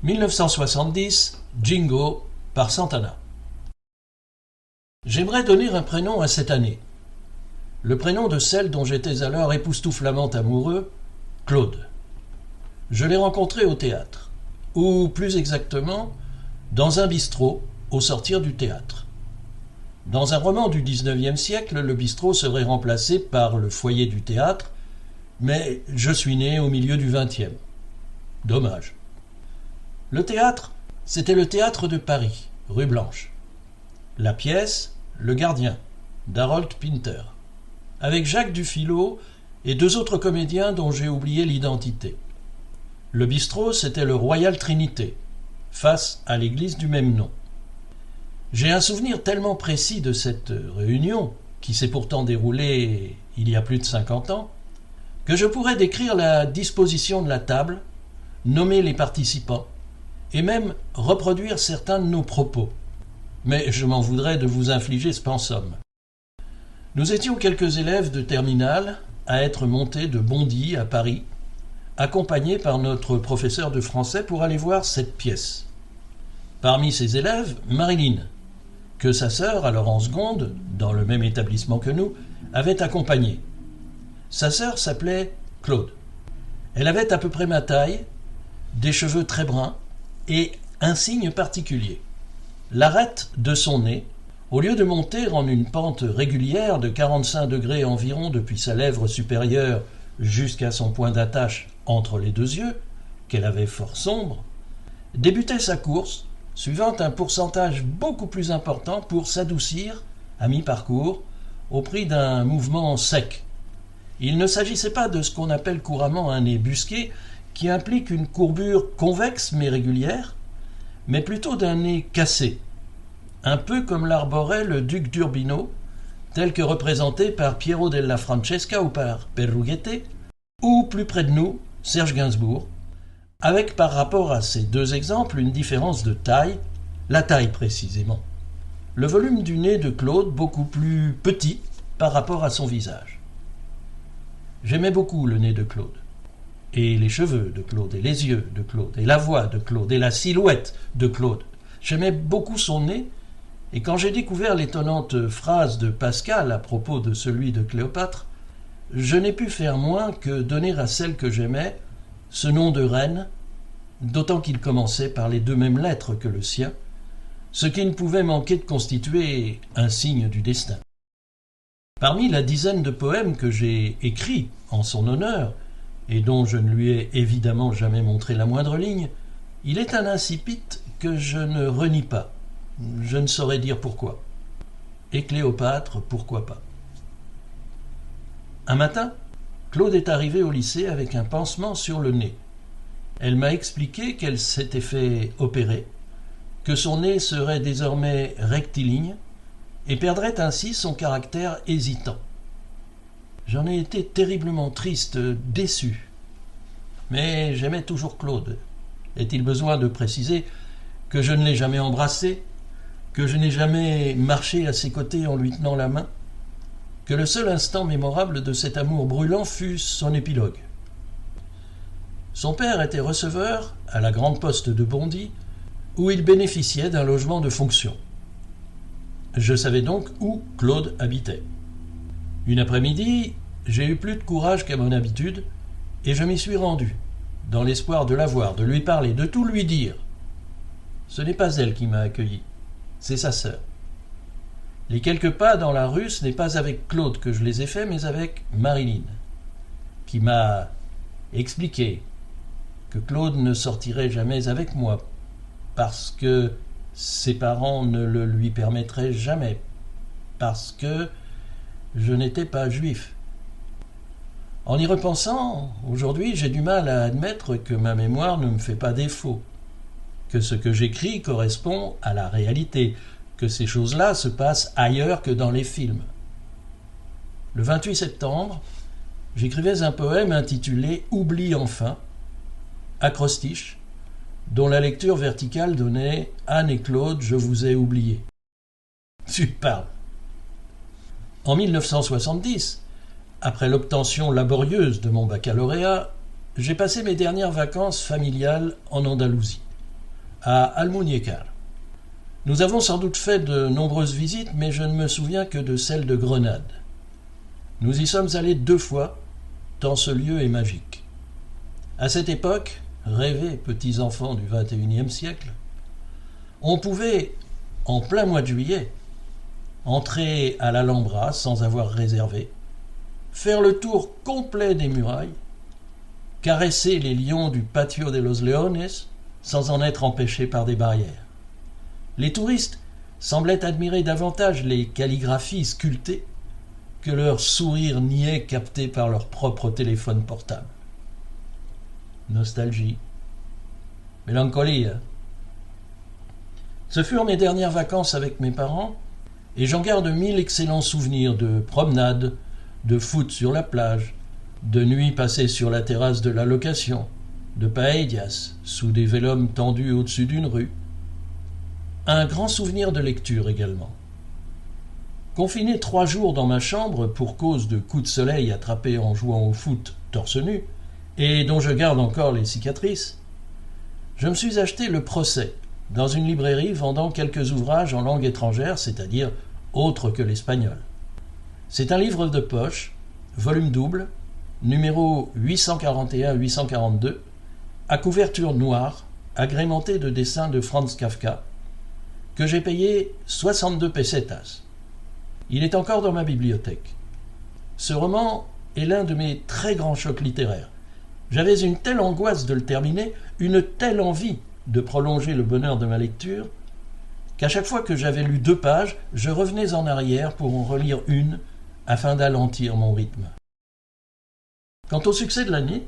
1970, Jingo par Santana. J'aimerais donner un prénom à cette année. Le prénom de celle dont j'étais alors époustouflamment amoureux, Claude. Je l'ai rencontrée au théâtre, ou plus exactement, dans un bistrot au sortir du théâtre. Dans un roman du XIXe siècle, le bistrot serait remplacé par le foyer du théâtre, mais je suis né au milieu du XXe. Dommage. Le théâtre, c'était le théâtre de Paris, rue Blanche. La pièce, Le Gardien, d'Harold Pinter, avec Jacques Dufilot et deux autres comédiens dont j'ai oublié l'identité. Le bistrot, c'était le Royal Trinité, face à l'église du même nom. J'ai un souvenir tellement précis de cette réunion, qui s'est pourtant déroulée il y a plus de 50 ans, que je pourrais décrire la disposition de la table, nommer les participants, et même reproduire certains de nos propos. Mais je m'en voudrais de vous infliger ce pensum. Nous étions quelques élèves de terminale à être montés de Bondy à Paris, accompagnés par notre professeur de français pour aller voir cette pièce. Parmi ces élèves, Marilyn, que sa sœur, alors en seconde, dans le même établissement que nous, avait accompagnée. Sa sœur s'appelait Claude. Elle avait à peu près ma taille, des cheveux très bruns et un signe particulier. L'arête de son nez, au lieu de monter en une pente régulière de 45 degrés environ depuis sa lèvre supérieure jusqu'à son point d'attache entre les deux yeux, qu'elle avait fort sombre, débutait sa course, suivant un pourcentage beaucoup plus important pour s'adoucir, à mi-parcours, au prix d'un mouvement sec. Il ne s'agissait pas de ce qu'on appelle couramment un nez busqué, qui implique une courbure convexe mais régulière, mais plutôt d'un nez cassé, un peu comme l'arborait le duc d'Urbino, tel que représenté par Piero della Francesca ou par Perughetti, ou plus près de nous, Serge Gainsbourg, avec par rapport à ces deux exemples une différence de taille, la taille précisément. Le volume du nez de Claude beaucoup plus petit par rapport à son visage. J'aimais beaucoup le nez de Claude, et les cheveux de Claude, et les yeux de Claude, et la voix de Claude, et la silhouette de Claude. J'aimais beaucoup son nez, et quand j'ai découvert l'étonnante phrase de Pascal à propos de celui de Cléopâtre, je n'ai pu faire moins que donner à celle que j'aimais ce nom de reine, d'autant qu'il commençait par les deux mêmes lettres que le sien, ce qui ne pouvait manquer de constituer un signe du destin. Parmi la dizaine de poèmes que j'ai écrits en son honneur, et dont je ne lui ai évidemment jamais montré la moindre ligne, il est un incipit que je ne renie pas. Je ne saurais dire pourquoi. Et Cléopâtre, pourquoi pas. Un matin, Claude est arrivée au lycée avec un pansement sur le nez. Elle m'a expliqué qu'elle s'était fait opérer, que son nez serait désormais rectiligne et perdrait ainsi son caractère hésitant. J'en ai été terriblement triste, déçu. Mais j'aimais toujours Claude. Est-il besoin de préciser que je ne l'ai jamais embrassé, que je n'ai jamais marché à ses côtés en lui tenant la main, que le seul instant mémorable de cet amour brûlant fut son épilogue. Son père était receveur à la grande poste de Bondy, où il bénéficiait d'un logement de fonction. Je savais donc où Claude habitait. Une après-midi, j'ai eu plus de courage qu'à mon habitude, et je m'y suis rendu, dans l'espoir de la voir, de lui parler, de tout lui dire. Ce n'est pas elle qui m'a accueilli, c'est sa sœur. Les quelques pas dans la rue, ce n'est pas avec Claude que je les ai faits, mais avec Marilyn, qui m'a expliqué que Claude ne sortirait jamais avec moi, parce que ses parents ne le lui permettraient jamais, parce que je n'étais pas juif. En y repensant, aujourd'hui, j'ai du mal à admettre que ma mémoire ne me fait pas défaut, que ce que j'écris correspond à la réalité, que ces choses-là se passent ailleurs que dans les films. Le 28 septembre, j'écrivais un poème intitulé « Oublie enfin », acrostiche, dont la lecture verticale donnait « Anne et Claude, je vous ai oubliés ». Tu parles. En 1970, après l'obtention laborieuse de mon baccalauréat, j'ai passé mes dernières vacances familiales en Andalousie. à Almuñécar. Nous avons sans doute fait de nombreuses visites, mais je ne me souviens que de celle de Grenade. Nous y sommes allés 2 fois, tant ce lieu est magique. À cette époque, rêvez, petits enfants du XXIe siècle, on pouvait, en plein mois de juillet, entrer à l'Alhambra sans avoir réservé, faire le tour complet des murailles, caresser les lions du Patio de los Leones sans en être empêchés par des barrières. Les touristes semblaient admirer davantage les calligraphies sculptées que leurs sourires niais captés par leur propre téléphone portable. Nostalgie, mélancolie. Ce furent mes dernières vacances avec mes parents, et j'en garde 1000 excellents souvenirs de promenades, de foot sur la plage, de nuits passées sur la terrasse de la location, de paellas sous des vélums tendus au-dessus d'une rue. Un grand souvenir de lecture également. Confiné 3 jours dans ma chambre pour cause de coups de soleil attrapés en jouant au foot torse nu, et dont je garde encore les cicatrices, je me suis acheté Le Procès dans une librairie vendant quelques ouvrages en langue étrangère, c'est-à-dire autre que l'espagnol. C'est un livre de poche, volume double, numéro 841-842, à couverture noire, agrémenté de dessins de Franz Kafka, que j'ai payé 62 pesetas. Il est encore dans ma bibliothèque. Ce roman est l'un de mes très grands chocs littéraires. J'avais une telle angoisse de le terminer, une telle envie de prolonger le bonheur de ma lecture, qu'à chaque fois que j'avais lu 2 pages, je revenais en arrière pour en relire une, afin d'alentir mon rythme. Quant au succès de l'année,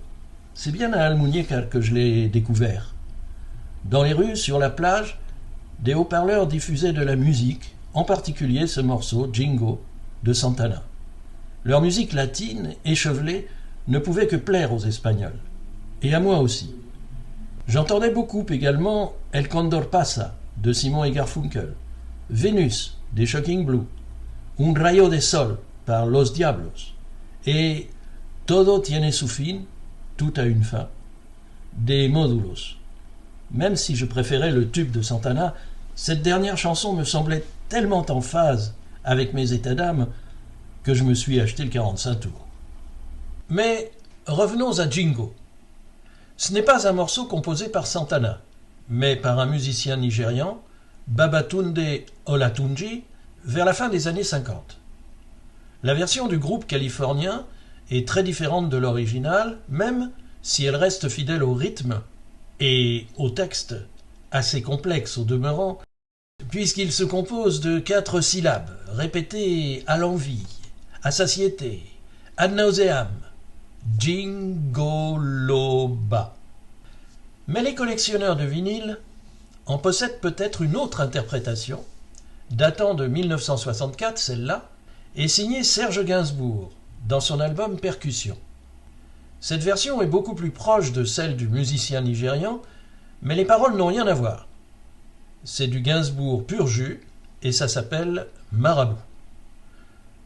c'est bien à Almuñécar que je l'ai découvert. Dans les rues, sur la plage, des haut-parleurs diffusaient de la musique, en particulier ce morceau, Jingo, de Santana. Leur musique latine, échevelée, ne pouvait que plaire aux Espagnols, et à moi aussi. J'entendais beaucoup également El Condor Pasa, de Simon et Garfunkel, Vénus, des Shocking Blue, Un rayo de sol, par Los Diablos, et Todo tiene su fin, tout a une fin, des Módulos. Même si je préférais le tube de Santana, cette dernière chanson me semblait tellement en phase avec mes états d'âme que je me suis acheté le 45 tours. Mais revenons à Jingo. Ce n'est pas un morceau composé par Santana, mais par un musicien nigérian, Babatunde Olatunji, vers la fin des années 50. La version du groupe californien est très différente de l'original, même si elle reste fidèle au rythme et au texte, assez complexe au demeurant, puisqu'il se compose de 4 syllabes, répétées à l'envi, à satiété, ad nauseam, Jingoloba. Mais les collectionneurs de vinyles en possèdent peut-être une autre interprétation, datant de 1964, celle-là, et signée Serge Gainsbourg, dans son album Percussion. Cette version est beaucoup plus proche de celle du musicien nigérian, mais les paroles n'ont rien à voir. C'est du Gainsbourg pur jus, et ça s'appelle Marabout.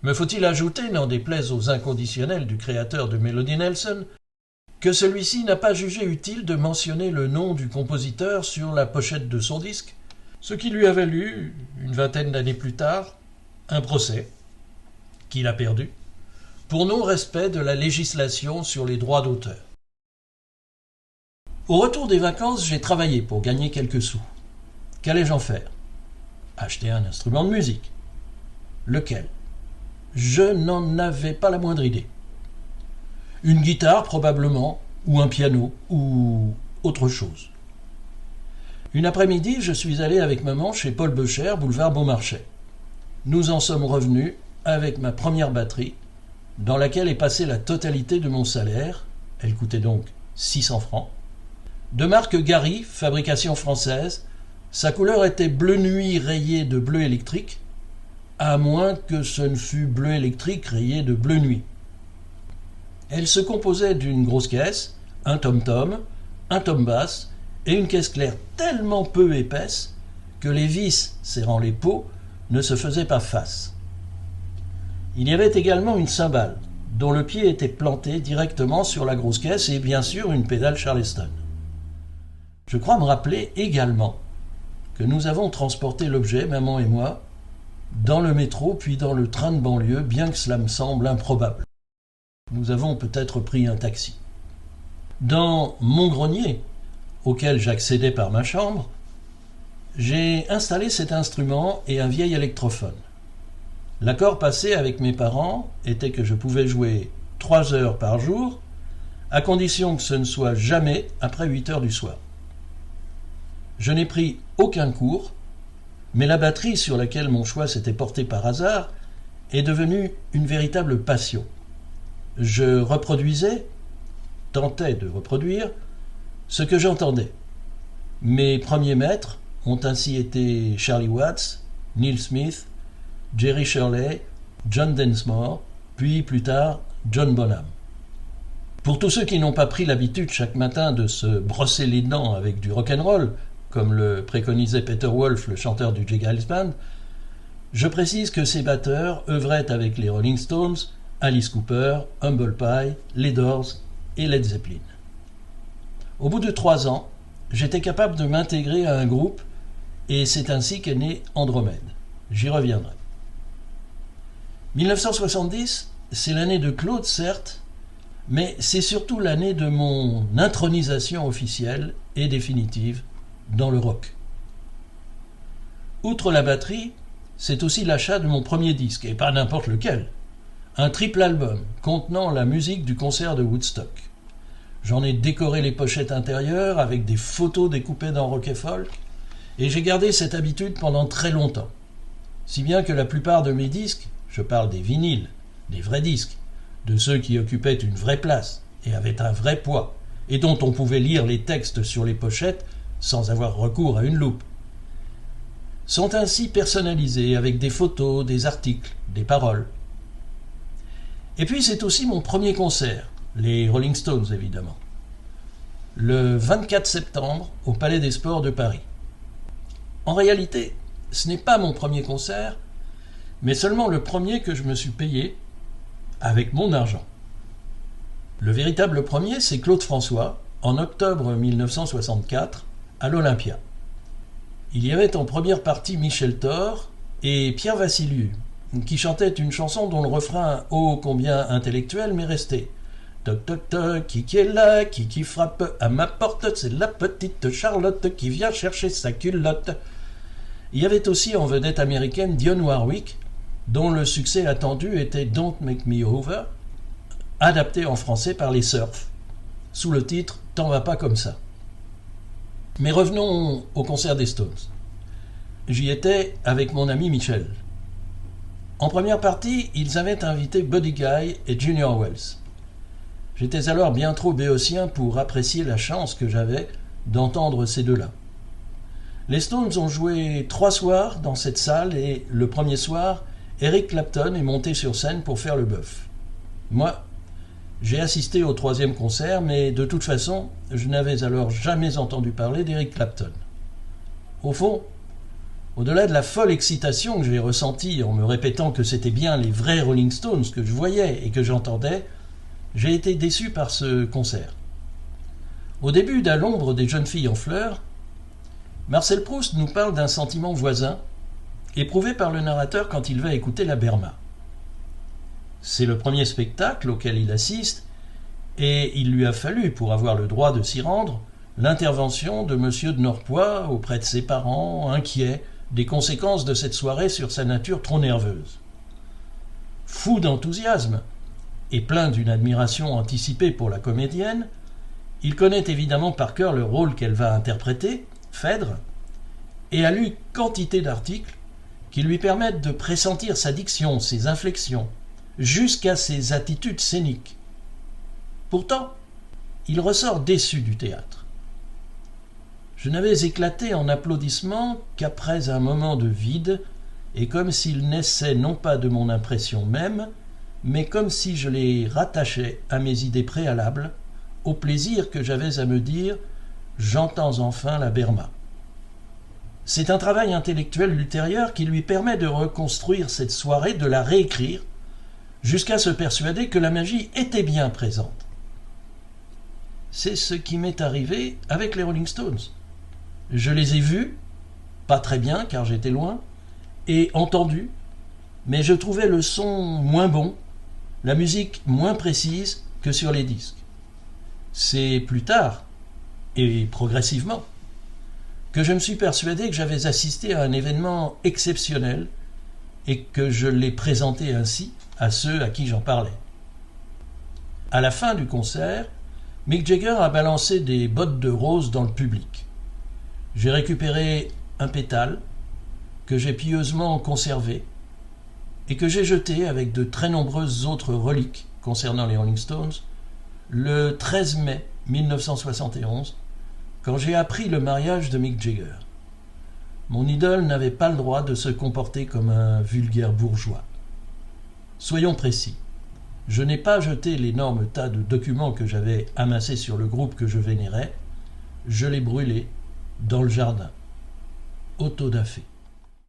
Me faut-il ajouter, n'en déplaise aux inconditionnels du créateur de Melody Nelson, que celui-ci n'a pas jugé utile de mentionner le nom du compositeur sur la pochette de son disque, ce qui lui a valu, une vingtaine d'années plus tard, un procès, qu'il a perdu, pour non-respect de la législation sur les droits d'auteur. Au retour des vacances, j'ai travaillé pour gagner quelques sous. Qu'allais-je en faire? Acheter un instrument de musique. Lequel? Je n'en avais pas la moindre idée. Une guitare probablement, ou un piano, ou autre chose. Une après-midi, je suis allé avec maman chez Paul Becher, boulevard Beaumarchais. Nous en sommes revenus avec ma première batterie, dans laquelle est passée la totalité de mon salaire, elle coûtait donc 600 francs, de marque Gary, fabrication française. Sa couleur était bleu nuit rayé de bleu électrique, à moins que ce ne fût bleu électrique rayé de bleu nuit. Elle se composait d'une grosse caisse, un tom-tom, un tom-basse et une caisse claire tellement peu épaisse que les vis serrant les pots ne se faisaient pas face. Il y avait également une cymbale, dont le pied était planté directement sur la grosse caisse et bien sûr une pédale Charleston. Je crois me rappeler également que nous avons transporté l'objet, maman et moi, dans le métro puis dans le train de banlieue, bien que cela me semble improbable. Nous avons peut-être pris un taxi. Dans mon grenier, auquel j'accédais par ma chambre, j'ai installé cet instrument et un vieil électrophone. L'accord passé avec mes parents était que je pouvais jouer 3 heures par jour, à condition que ce ne soit jamais après 8 heures du soir. Je n'ai pris aucun cours, mais la batterie sur laquelle mon choix s'était porté par hasard est devenue une véritable passion. Je tentais de reproduire, ce que j'entendais. Mes premiers maîtres ont ainsi été Charlie Watts, Neil Smith, Jerry Shirley, John Densmore, puis plus tard John Bonham. Pour tous ceux qui n'ont pas pris l'habitude chaque matin de se brosser les dents avec du rock'n'roll, comme le préconisait Peter Wolf, le chanteur du J. Geils Band, je précise que ces batteurs œuvraient avec les Rolling Stones, Alice Cooper, Humble Pie, les Doors et Led Zeppelin. Au bout de 3 ans, j'étais capable de m'intégrer à un groupe et c'est ainsi qu'est né Andromède. J'y reviendrai. 1970, c'est l'année de Claude, certes, mais c'est surtout l'année de mon intronisation officielle et définitive dans le rock. Outre la batterie, c'est aussi l'achat de mon premier disque, et pas n'importe lequel. Un triple album contenant la musique du concert de Woodstock. J'en ai décoré les pochettes intérieures avec des photos découpées dans Rock et Folk, et j'ai gardé cette habitude pendant très longtemps. Si bien que la plupart de mes disques, je parle des vinyles, des vrais disques, de ceux qui occupaient une vraie place et avaient un vrai poids, et dont on pouvait lire les textes sur les pochettes sans avoir recours à une loupe, sont ainsi personnalisés avec des photos, des articles, des paroles. Et puis c'est aussi mon premier concert, les Rolling Stones évidemment, le 24 septembre au Palais des Sports de Paris. En réalité, ce n'est pas mon premier concert, mais seulement le premier que je me suis payé avec mon argent. Le véritable premier, c'est Claude François, en octobre 1964, à l'Olympia. Il y avait en première partie Michel Thor et Pierre Vassiliou, qui chantait une chanson dont le refrain, ô combien intellectuel, m'est resté. Toc toc toc, qui est là, qui frappe à ma porte, c'est la petite Charlotte qui vient chercher sa culotte. Il y avait aussi en vedette américaine Dionne Warwick, dont le succès attendu était Don't Make Me Over, adapté en français par les Surf, sous le titre T'en vas pas comme ça. Mais revenons au concert des Stones. J'y étais avec mon ami Michel. En première partie, ils avaient invité Buddy Guy et Junior Wells. J'étais alors bien trop béotien pour apprécier la chance que j'avais d'entendre ces deux-là. Les Stones ont joué 3 soirs dans cette salle et le premier soir, Eric Clapton est monté sur scène pour faire le bœuf. Moi, j'ai assisté au 3e concert, mais de toute façon, je n'avais alors jamais entendu parler d'Eric Clapton. Au fond, au-delà de la folle excitation que j'ai ressentie en me répétant que c'était bien les vrais Rolling Stones que je voyais et que j'entendais, j'ai été déçu par ce concert. Au début d'À l'ombre des jeunes filles en fleurs, Marcel Proust nous parle d'un sentiment voisin, éprouvé par le narrateur quand il va écouter la Berma. C'est le premier spectacle auquel il assiste, et il lui a fallu, pour avoir le droit de s'y rendre, l'intervention de M. de Norpois auprès de ses parents, inquiets des conséquences de cette soirée sur sa nature trop nerveuse. Fou d'enthousiasme, et plein d'une admiration anticipée pour la comédienne, il connaît évidemment par cœur le rôle qu'elle va interpréter, Phèdre, et a lu quantité d'articles qui lui permettent de pressentir sa diction, ses inflexions, jusqu'à ses attitudes scéniques. Pourtant, il ressort déçu du théâtre. Je n'avais éclaté en applaudissements qu'après un moment de vide, et comme s'il naissait non pas de mon impression même, mais comme si je les rattachais à mes idées préalables, au plaisir que j'avais à me dire « j'entends enfin la Berma ». C'est un travail intellectuel ultérieur qui lui permet de reconstruire cette soirée, de la réécrire, jusqu'à se persuader que la magie était bien présente. C'est ce qui m'est arrivé avec les Rolling Stones. Je les ai vus, pas très bien car j'étais loin, et entendus, mais je trouvais le son moins bon, la musique moins précise que sur les disques. C'est plus tard, et progressivement, que je me suis persuadé que j'avais assisté à un événement exceptionnel et que je l'ai présenté ainsi à ceux à qui j'en parlais. À la fin du concert, Mick Jagger a balancé des bottes de roses dans le public. J'ai récupéré un pétale que j'ai pieusement conservé et que j'ai jeté avec de très nombreuses autres reliques concernant les Rolling Stones le 13 mai 1971, quand j'ai appris le mariage de Mick Jagger. Mon idole n'avait pas le droit de se comporter comme un vulgaire bourgeois. Soyons précis. Je n'ai pas jeté l'énorme tas de documents que j'avais amassés sur le groupe que je vénérais, je l'ai brûlé dans le jardin. Autodafé.